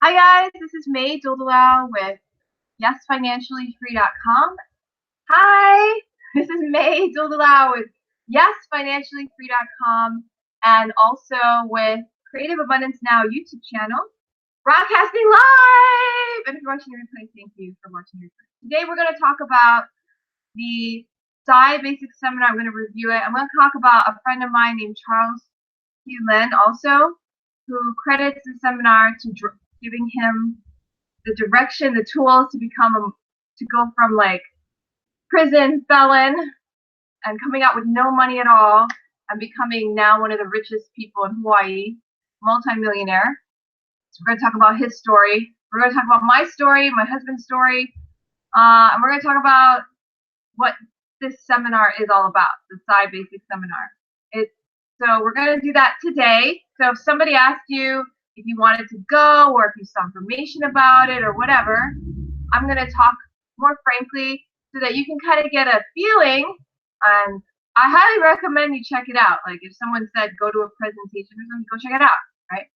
Hi guys, this is May Doldelau with YesFinanciallyFree.com. Hi, this is May Doldelau with YesFinanciallyFree.com and also with Creative Abundance Now YouTube channel, broadcasting live. And if you're watching the replay, thank you for watching the replay. Today we're going to talk about the PSI Basic Seminar. I'm going to review it. I'm going to talk about a friend of mine named Charles Q. Lin also, who credits the seminar to giving him the direction, the tools to go from like prison felon and coming out with no money at all and becoming now one of the richest people in Hawaii, multimillionaire. So we're going to talk about his story. We're going to talk about my story, my husband's story, and we're going to talk about what this seminar is all about, the PSI Basic Seminar. So we're going to do that today. So if somebody asked you if you wanted to go or if you saw information about it or whatever, I'm going to talk more frankly so that you can kind of get a feeling. And I highly recommend you check it out. Like if someone said go to a presentation or something, go check it out, right?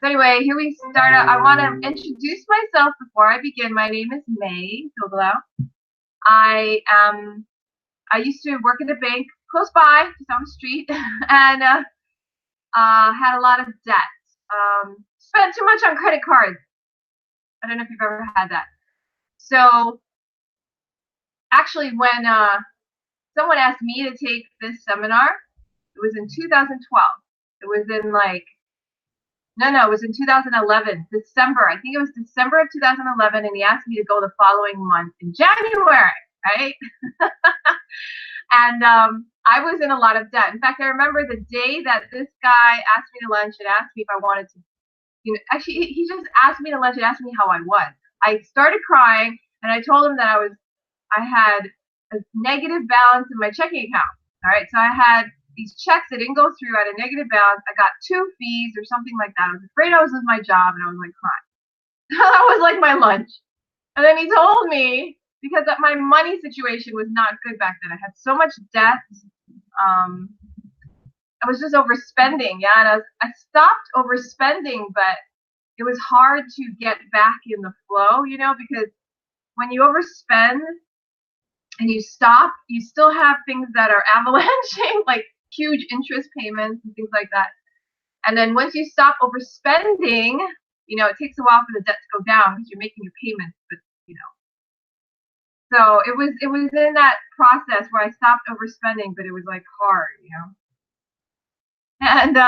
So anyway, here we start out. I want to introduce myself before I begin. My name is May Doldelau. I used to work at a bank close by, just down the street, and had a lot of debt. Spent too much on credit cards. I don't know if you've ever had that. So actually, when someone asked me to take this seminar, it was in 2012. It was in it was in 2011, December. I think it was December of 2011, and he asked me to go the following month in January, right? And I was in a lot of debt. In fact, I remember the day that this guy asked me to lunch and asked me if I wanted to, actually, he just asked me to lunch and asked me how I was. I started crying, and I told him that I had a negative balance in my checking account. All right, so I had these checks that didn't go through. I had a negative balance. I got 2 fees or something like that. I was afraid I was losing my job, and I was like crying. That was like my lunch. And then he told me, because my money situation was not good back then. I had so much debt. I was just overspending, yeah. And I stopped overspending, but it was hard to get back in the flow, because when you overspend and you stop, you still have things that are avalanching, like huge interest payments and things like that. And then once you stop overspending, it takes a while for the debt to go down because you're making your payments, but so it was in that process where I stopped overspending, but it was like hard, And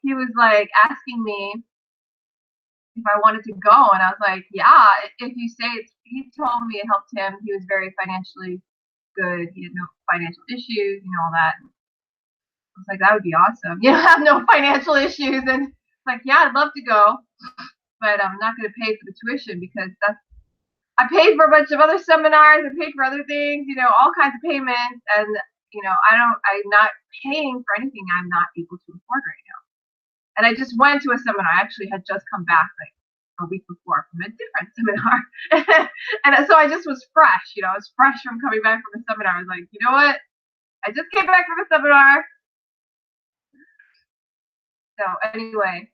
he was like asking me if I wanted to go, and I was like, yeah, if you say it's. He told me it helped him. He was very financially good. He had no financial issues, all that. I was like, that would be awesome. Have no financial issues, and like, yeah, I'd love to go, but I'm not going to pay for the tuition because I paid for a bunch of other seminars. I paid for other things, all kinds of payments, and I'm not paying for anything I'm not able to afford right now. And I just went to a seminar. I actually had just come back like a week before from a different seminar. And so I just was fresh, I was fresh from coming back from a seminar. I was like, you know what? I just came back from a seminar. So anyway,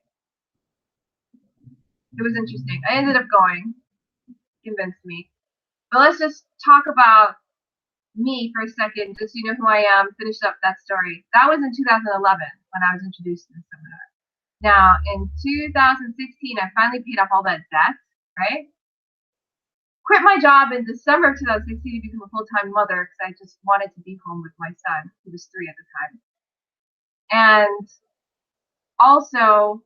it was interesting. I ended up going, convinced me. But let's just talk about me for a second, just so you know who I am, finish up that story. That was in 2011 when I was introduced to the seminar. Now, in 2016, I finally paid off all that debt, right? Quit my job in December of 2016 to become a full-time mother because I just wanted to be home with my son. He was 3 at the time. And also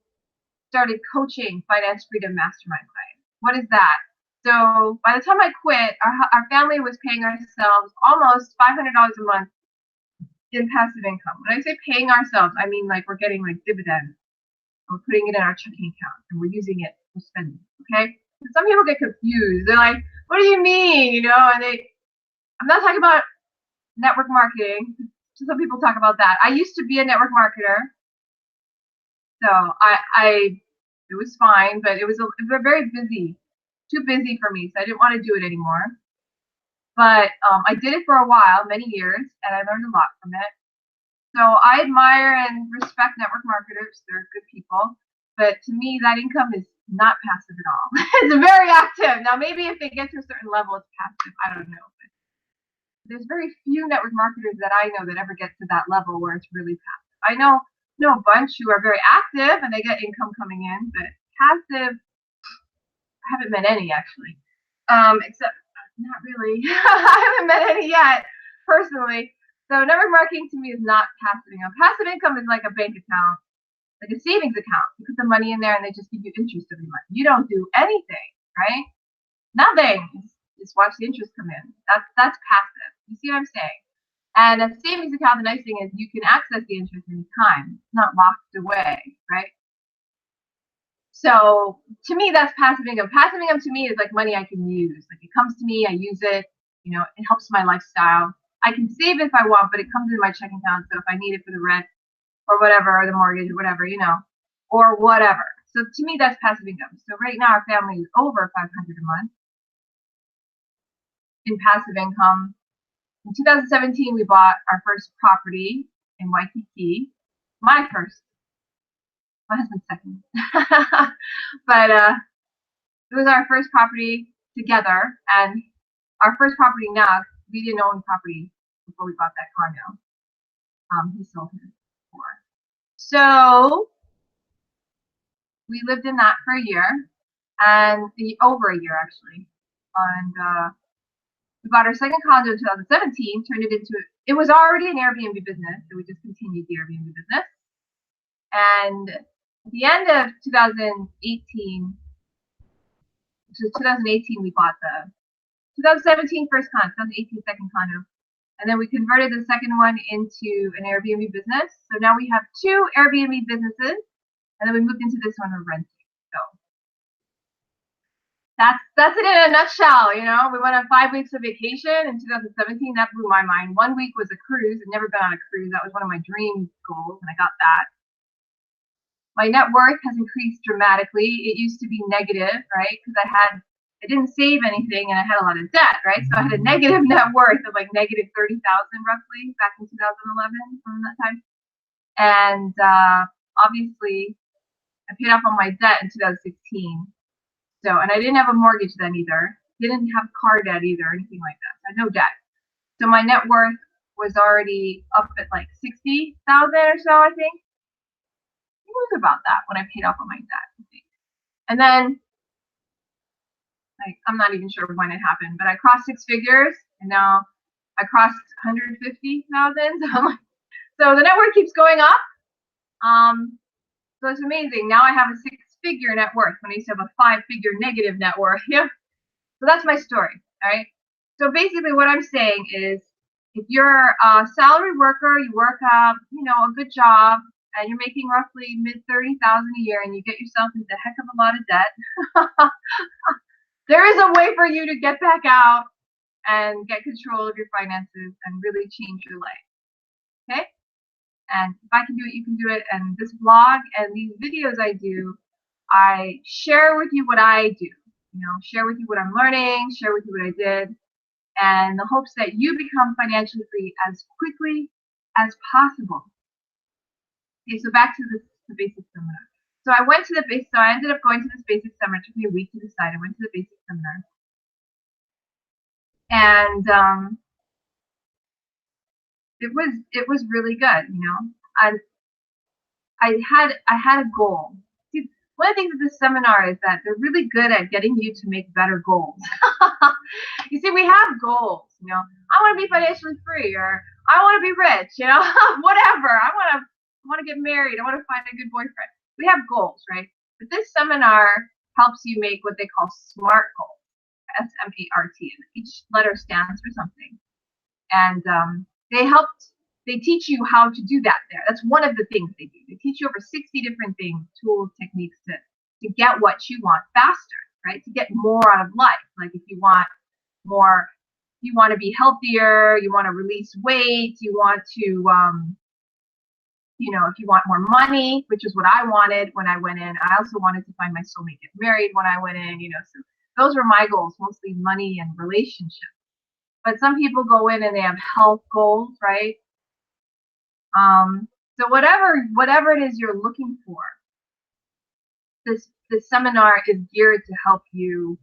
started coaching Finance Freedom Mastermind clients. What is that? So by the time I quit, our family was paying ourselves almost $500 a month in passive income. When I say paying ourselves, I mean like we're getting like dividends. We're putting it in our checking account and we're using it for spending. Okay? And some people get confused. They're like, "What do you mean?" And I'm not talking about network marketing. Some people talk about that. I used to be a network marketer, so it was fine, but it was very busy. Too busy for me, so I didn't want to do it anymore. But I did it for a while, many years, and I learned a lot from it. So I admire and respect network marketers. They're good people. But to me, that income is not passive at all. It's very active. Now, maybe if they get to a certain level, it's passive. I don't know. But there's very few network marketers that I know that ever get to that level where it's really passive. I know a bunch who are very active and they get income coming in, but passive, I haven't met any actually. Except not really. I haven't met any yet, personally. So network marketing to me is not passive income. Passive income is like a bank account, like a savings account. You put the money in there and they just give you interest every month. You don't do anything, right? Nothing. Just watch the interest come in. That's passive. You see what I'm saying? And a savings account, the nice thing is you can access the interest anytime. It's not locked away, right? So to me, that's passive income. Passive income to me is like money I can use. Like it comes to me, I use it. You know, it helps my lifestyle. I can save it if I want, but it comes in my checking account. So if I need it for the rent or whatever, or the mortgage or whatever, you know, or whatever. So to me, that's passive income. So right now, our family is over $500 a month in passive income. In 2017, we bought our first property in Waikiki. My first. My husband's second. But it was our first property together, and our first property now, we didn't own property before we bought that condo. He sold his before. So we lived in that for a year, and over a year actually. And we bought our second condo in 2017, turned it into, it was already an Airbnb business, so we just continued the Airbnb business. And at the end of 2018, so 2018 we bought the 2017 first condo, 2018 second condo, and then we converted the second one into an Airbnb business. So now we have two Airbnb businesses, and then we moved into this one of renting. So that's it in a nutshell. You know, we went on 5 weeks of vacation in 2017. That blew my mind. 1 week was a cruise. I'd never been on a cruise. That was one of my dream goals, and I got that. My net worth has increased dramatically. It used to be negative, right? Because I didn't save anything and I had a lot of debt, right? So I had a negative net worth of like negative 30,000 roughly back in 2011 from that time. And obviously I paid off all my debt in 2016. So, and I didn't have a mortgage then either. Didn't have car debt either, or anything like that. So I had no debt. So my net worth was already up at like 60,000 or so, I think. It was about that when I paid off all my debt, I think. And then, like, I'm not even sure when it happened, but I crossed 6 figures, and now I crossed 150,000. So the net worth keeps going up. So it's amazing. Now I have a 6-figure net worth when I used to have a 5-figure negative net worth. Yeah. So that's my story. All right. So basically, what I'm saying is, if you're a salary worker, you work a good job, and you're making roughly mid 30,000 a year, and you get yourself into a heck of a lot of debt, there is a way for you to get back out and get control of your finances and really change your life. Okay? And if I can do it, you can do it. And this vlog and these videos I do, I share with you what I do. You know, share with you what I'm learning, share with you what I did, and the hopes that you become financially free as quickly as possible. Okay, so back to the basic seminar. So I went to so I ended up going to this basic seminar. It took me a week to decide. I went to the basic seminar. And it was really good, you know. I had a goal. See, one of the things with this seminar is that they're really good at getting you to make better goals. You see, we have goals, you know. I want to be financially free, or I want to be rich, you know, whatever. I want to get married. I want to find a good boyfriend. We have goals, right? But this seminar helps you make what they call SMART goals, SMART. Each letter stands for something. And they teach you how to do that there. That's one of the things they do. They teach you over 60 different things, tools, techniques to get what you want faster, right? To get more out of life. Like if you want more, you want to be healthier, you want to release weight, you want to, if you want more money, which is what I wanted when I went in. I also wanted to find my soulmate, get married when I went in, so those were my goals, mostly money and relationships. But some people go in and they have health goals, right? So whatever it is you're looking for, this seminar is geared to help you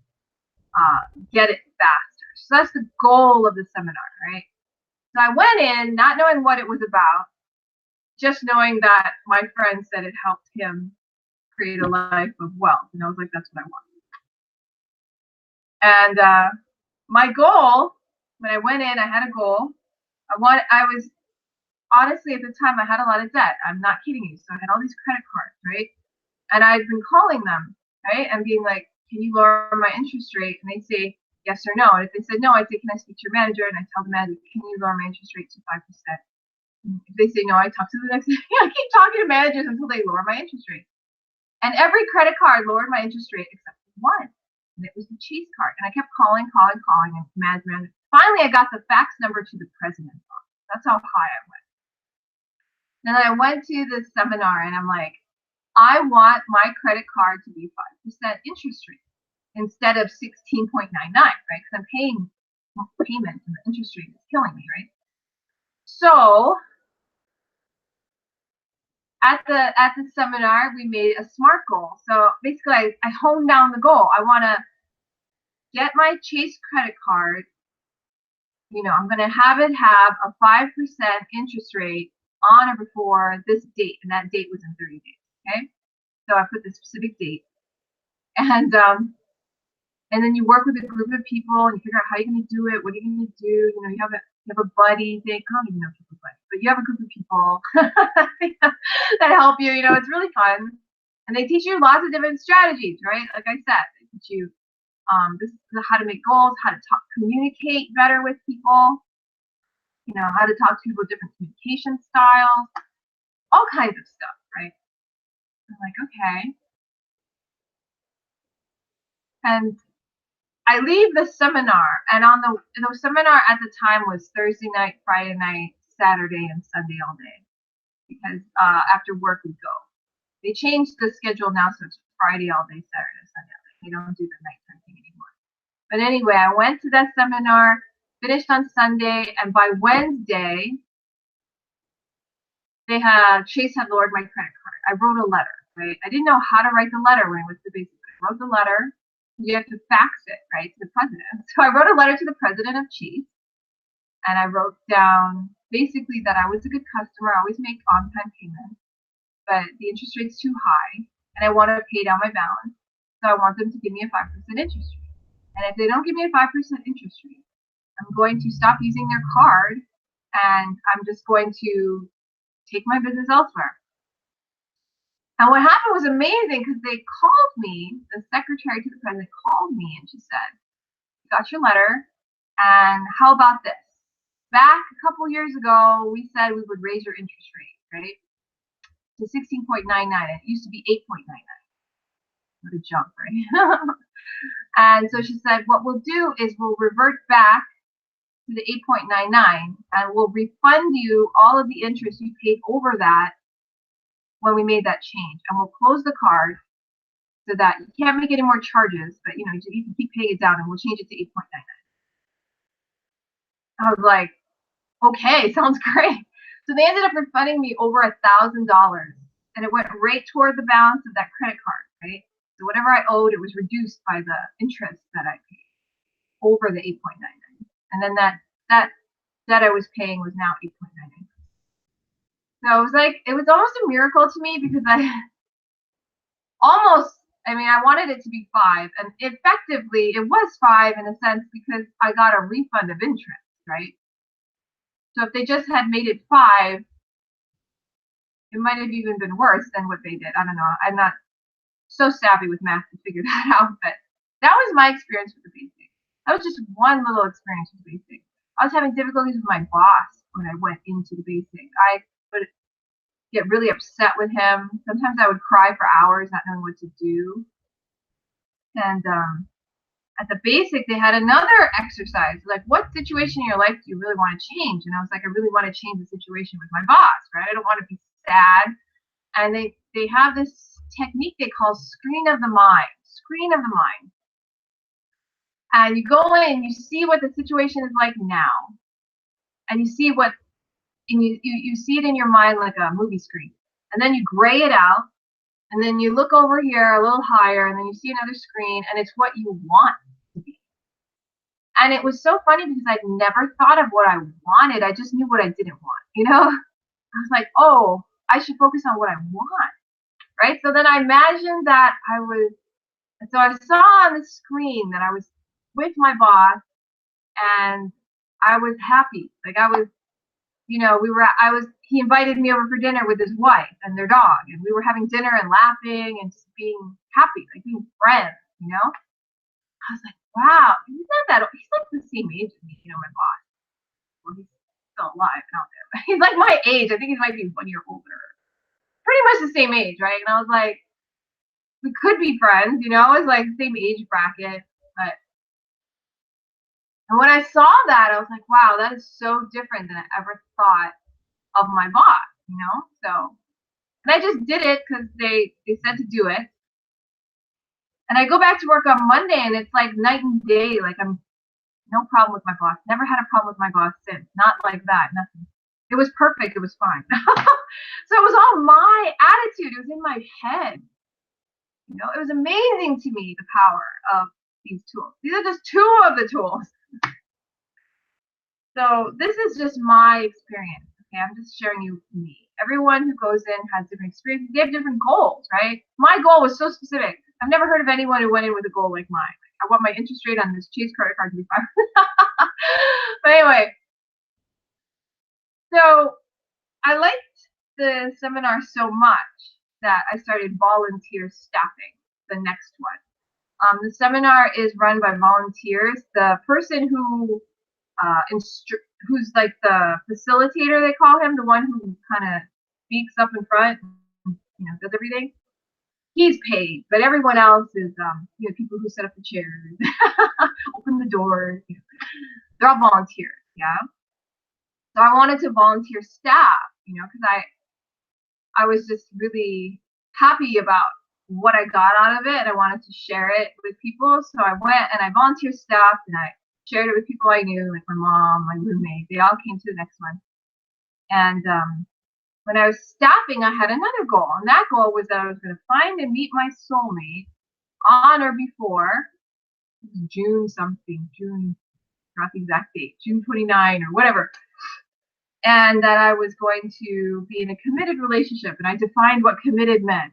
get it faster. So that's the goal of the seminar, right? So I went in not knowing what it was about, just knowing that my friend said it helped him create a life of wealth, and I was like, that's what I want. And my goal, when I went in, I had a goal. I was honestly, at the time, I had a lot of debt. I'm not kidding you. So I had all these credit cards, right? And I've been calling them, right? And being like, can you lower my interest rate? And they say yes or no. And if they said no, I'd say, can I speak to your manager? And I tell the manager, can you lower my interest rate to 5%? And if they say no, I talk to the next I keep talking to managers until they lower my interest rate. And every credit card lowered my interest rate except one. And it was the Chase card. And I kept calling, and management. Finally, I got the fax number to the president's office. That's how high I went. Then I went to the seminar and I'm like, I want my credit card to be 5% interest rate instead of 16.99, right? Because I'm paying payments and the interest rate is killing me, right? So at the seminar, we made a SMART goal. So basically, I honed down the goal. I want to get my Chase credit card. I'm going to have it have a 5% interest rate on or before this date, and that date was in 30 days. Okay, so I put the specific date, and then you work with a group of people and you figure out how you're going to do it. What are you going to do? You have a buddy. I don't even know if you have a buddy, but you have a group of people that help you. It's really fun, and they teach you lots of different strategies, right? Like I said, they teach you this is how to make goals, how to communicate better with people. How to talk to people with different communication styles, all kinds of stuff, right? I'm like, okay. And I leave the seminar, and the seminar at the time was Thursday night, Friday night, Saturday, and Sunday all day, because after work we'd go. They changed the schedule now, so it's Friday all day, Saturday, Sunday all day. They don't do the nighttime thing anymore. But anyway, I went to that seminar, finished on Sunday, and by Wednesday, Chase had lowered my credit card. I wrote a letter, right? I didn't know how to write the letter when I went to the basic. I wrote the letter. You have to fax it, right, to the president. So I wrote a letter to the president of Chase, and I wrote down basically that I was a good customer, I always make on-time payments, but the interest rate's too high, and I want to pay down my balance, so I want them to give me a 5% interest rate. And if they don't give me a 5% interest rate, I'm going to stop using their card, and I'm just going to take my business elsewhere. And what happened was amazing, because they called me, the secretary to the president called me, and she said, got your letter, and how about this? Back a couple years ago, we said we would raise your interest rate, right, to 16.99. It used to be 8.99. What a jump, right? And so she said, what we'll do is we'll revert back to the 8.99, and we'll refund you all of the interest you paid over that when we made that change, and we'll close the card so that you can't make any more charges, but you can keep paying it down, and we'll change it to 8.99. I was like, okay, sounds great. So they ended up refunding me over $1,000, and it went right toward the balance of that credit card, right? So whatever I owed, it was reduced by the interest that I paid over the 8.99, and then that I was paying was now 8.99. So it was almost a miracle to me, because I wanted it to be 5, and effectively it was 5 in a sense, because I got a refund of interest, right? So if they just had made it 5, it might have even been worse than what they did. I don't know. I'm not so savvy with math to figure that out, but that was my experience with the basic. That was just one little experience with the basic. I was having difficulties with my boss when I went into the basic. I would get really upset with him. Sometimes I would cry for hours not knowing what to do. And at the basic, they had another exercise, like, what situation in your life do you really want to change? And I was like, I really want to change the situation with my boss, right? I don't want to be sad. And they have this technique they call screen of the mind. And you go in and you see what the situation is like now, and you see you see it in your mind like a movie screen, and then you gray it out, And then you look over here a little higher, and then you see another screen, and it's what you want to be. And it was so funny because I'd never thought of what I wanted. I just knew what I didn't want, you know? I was like, oh, I should focus on what I want, right? So then I imagined that so I saw on the screen that I was with my boss, and I was happy. Like I was, he invited me over for dinner with his wife and their dog, and we were having dinner and laughing and just being happy, like being friends, you know? I was like, wow, he's like the same age as me, my boss. Well, he's still alive and out there, but he's like my age. I think he might be 1 year older. Pretty much the same age, right? And I was like, we could be friends, it's like the same age bracket. And when I saw that, I was like, wow, that is so different than I ever thought of my boss. So, and I just did it because they said to do it. And I go back to work on Monday, and it's like night and day. Like I'm no problem with my boss. Never had a problem with my boss since. Not like that. Nothing. It was perfect. It was fine. So it was all my attitude. It was in my head. It was amazing to me, the power of these tools. These are just two of the tools. So this is just my experience. Okay, I'm just sharing you me. Everyone who goes in has different experiences. They have different goals, right? My goal was so specific. I've never heard of anyone who went in with a goal like mine. I want my interest rate on this Chase credit card to be 5. But anyway, so I liked the seminar so much that I started volunteer staffing the next one. The seminar is run by volunteers. The person who who's like the facilitator, they call him, the one who kind of speaks up in front, does everything. He's paid, but everyone else is, people who set up the chairs, open the doors. They're all volunteers, yeah. So I wanted to volunteer staff, because I was just really happy about what I got out of it, and I wanted to share it with people. So I went and I volunteered staff, and I shared it with people I knew, like my mom, my roommate. They all came to the next one. And when I was staffing, I had another goal, and that goal was that I was going to find and meet my soulmate on or before June something, not the exact date, June 29 or whatever. And that I was going to be in a committed relationship, and I defined what committed meant.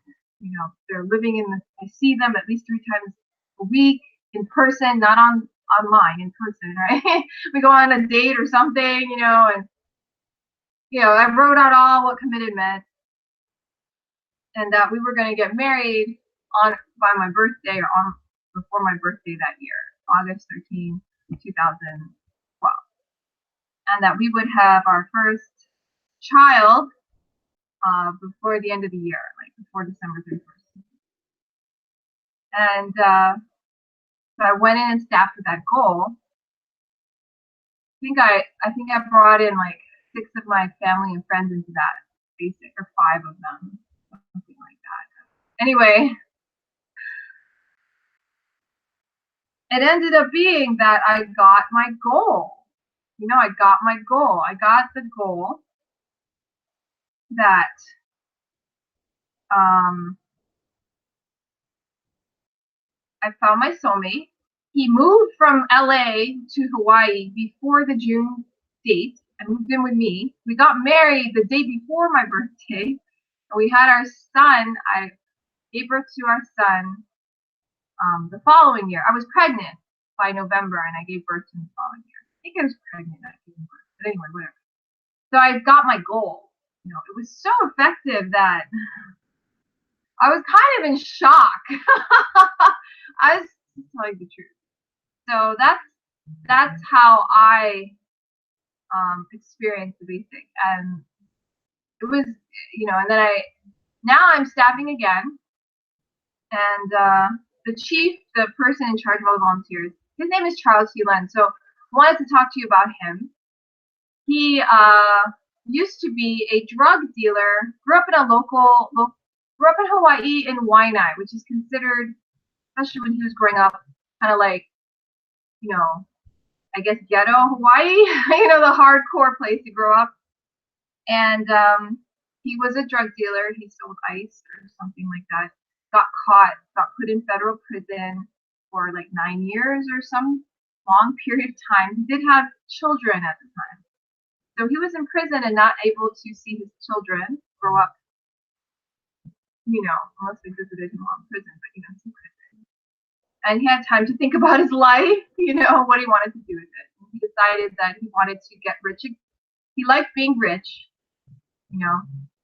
They're living I see them at least 3 times a week in person, not online, in person, right? We go on a date or something, and I wrote out all what committed meant, and that we were going to get married by my birthday or before my birthday that year, August 13, 2012, and that we would have our first child before the end of the year, like before December 31st. And so I went in and staffed with that goal. I think I brought in like 6 of my family and friends into that basic, or 5 of them, something like that. Anyway, it ended up being that I got my goal. I got my goal. I got the goal that I found my soulmate. He moved from LA to Hawaii before the June date and moved in with me. We got married the day before my birthday, and we had our son. I gave birth to our son the following year. I was pregnant by November, and I gave birth to him the following year. I think I was pregnant at giving birth, but anyway, whatever. So I got my goal. It was so effective that I was kind of in shock. I was telling the truth. So that's how I experienced the basic, and it was, and then now I'm staffing again, and the chief, the person in charge of all the volunteers, his name is Charles Hewlin. So I wanted to talk to you about him. He used to be a drug dealer. Grew up in Hawaii in Waianae, which is considered, especially when he was growing up, kind of like, I guess ghetto Hawaii, the hardcore place to grow up. And He was a drug dealer. He sold ice or something like that. Got caught, got put in federal prison for like 9 years or some long period of time. He did have children at the time. So he was in prison and not able to see his children grow up, unless they visited him while in prison, but he's in prison. And he had time to think about his life, what he wanted to do with it. And he decided that he wanted to get rich. He liked being rich,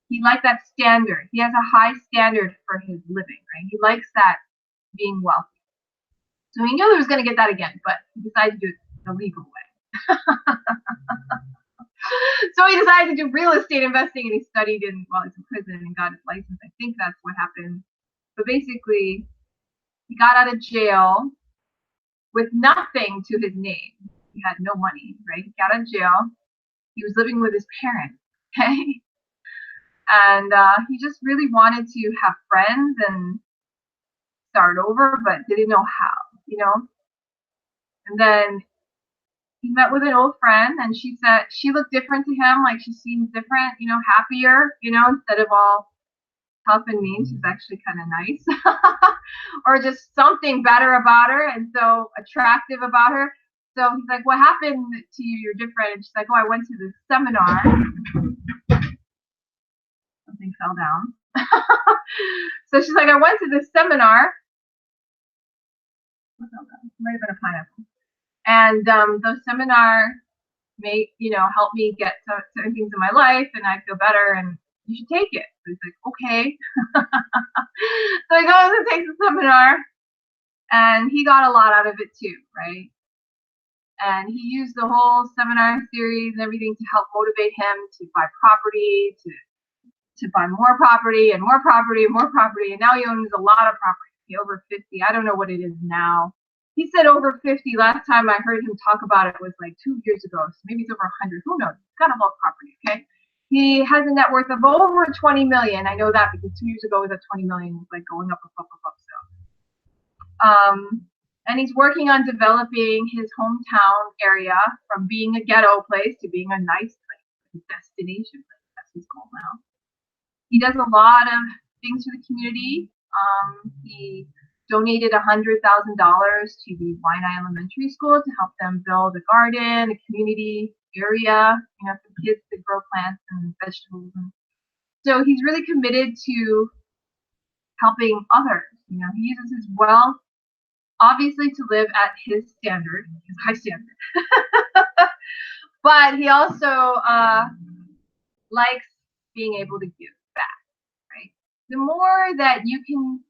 he liked that standard. He has a high standard for his living, right? He likes that being wealthy. So he knew he was going to get that again, but he decided to do it the legal way. So he decided to do real estate investing, and he studied while he was in prison and got his license. I think that's what happened. But basically, he got out of jail with nothing to his name. He had no money, right? He got out of jail. He was living with his parents, okay? And he just really wanted to have friends and start over, but didn't know how, And then he met with an old friend, and she said she looked different to him, like she seemed different, happier, instead of all tough and mean. She's actually kind of nice, or just something better about her, and so attractive about her. So he's like, "What happened to you? You're different." And she's like, "Oh, I went to this seminar." Something fell down. So she's like, "I went to this seminar." What fell down? It might have been a pineapple. And the seminar helped me get certain things in my life, and I feel better, and you should take it. So he's like, okay. So he goes and takes the seminar, and he got a lot out of it too, right? And he used the whole seminar series and everything to help motivate him to buy property, to buy more property and more property and more property. And now he owns a lot of property, over 50. I don't know what it is now. He said over 50. Last time I heard him talk about it was like 2 years ago. So maybe it's over 100. Who knows? He's got a lot of property, okay? He has a net worth of over 20 million. I know that because 2 years ago it was at 20 million. It's like going up. So, and he's working on developing his hometown area from being a ghetto place to being a nice place, a destination place. That's his goal now. He does a lot of things for the community. He donated $100,000 to the Waianae Elementary School to help them build a garden, a community area, for kids to grow plants and vegetables. And so he's really committed to helping others. He uses his wealth, obviously, to live at his standard, his high standard. But he also likes being able to give back, right? The more that you can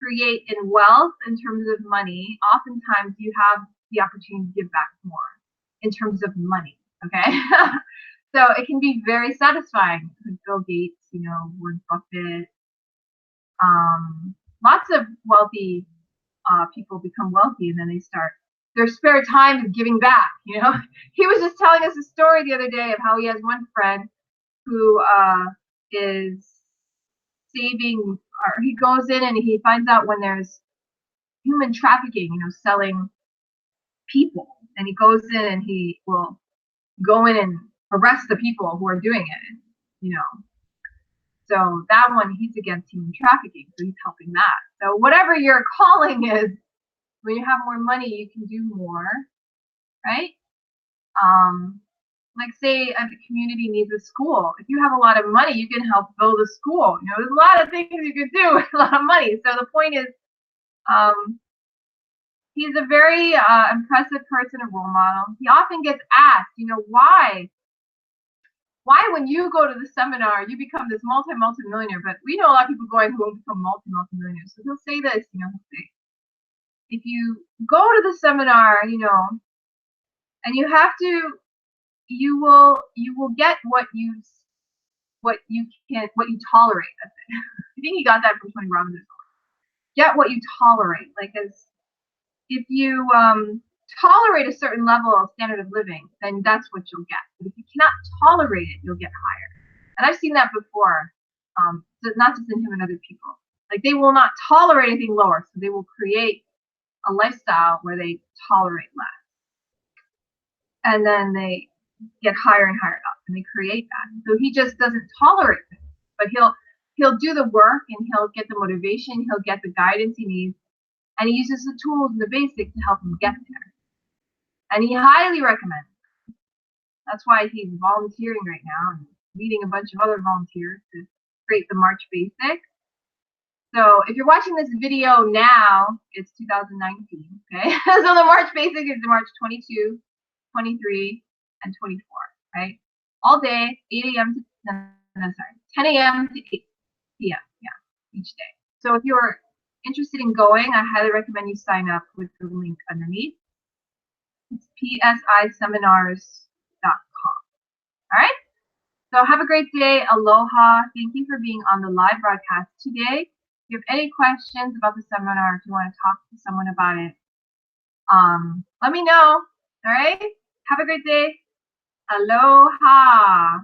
create in wealth in terms of money, oftentimes you have the opportunity to give back more in terms of money, okay? So it can be very satisfying. Bill Gates, Warren Buffett, lots of wealthy people become wealthy, and then they start their spare time is giving back. He was just telling us a story the other day of how he has one friend who is saving, or he goes in and he finds out when there's human trafficking, selling people, and he goes in and he will go in and arrest the people who are doing it, So that one, he's against human trafficking, so he's helping that. So whatever your calling is, when you have more money, you can do more, right? Like say a community needs a school. If you have a lot of money, you can help build a school. There's a lot of things you could do with a lot of money. So the point is, he's a very impressive person, a role model. He often gets asked, why when you go to the seminar, you become this multi-millionaire, but we know a lot of people going who will become multi-millionaires. So he'll say this, he'll say, if you go to the seminar, and you have to, you will get what you tolerate. I think he got that from Tony Robbins. Get what you tolerate. Like, as if you tolerate a certain level of standard of living, then that's what you'll get. But if you cannot tolerate it, you'll get higher. And I've seen that before. Not just in him and other people. Like, they will not tolerate anything lower, so they will create a lifestyle where they tolerate less. And then they get higher and higher up, and they create that. So he just doesn't tolerate it, but he'll do the work and he'll get the motivation, he'll get the guidance he needs, and he uses the tools and the basics to help him get there. And he highly recommends it. That's why he's volunteering right now and meeting a bunch of other volunteers to create the March Basics. So if you're watching this video now, it's 2019, okay? So the March Basic is March 22, 23, and 24, right? All day, 8 a.m. to 10 a.m. to 8 p.m. Yeah, each day. So if you're interested in going, I highly recommend you sign up with the link underneath. It's psiseminars.com. All right? So have a great day. Aloha. Thank you for being on the live broadcast today. If you have any questions about the seminar, if you want to talk to someone about it, let me know. All right? Have a great day. Aloha.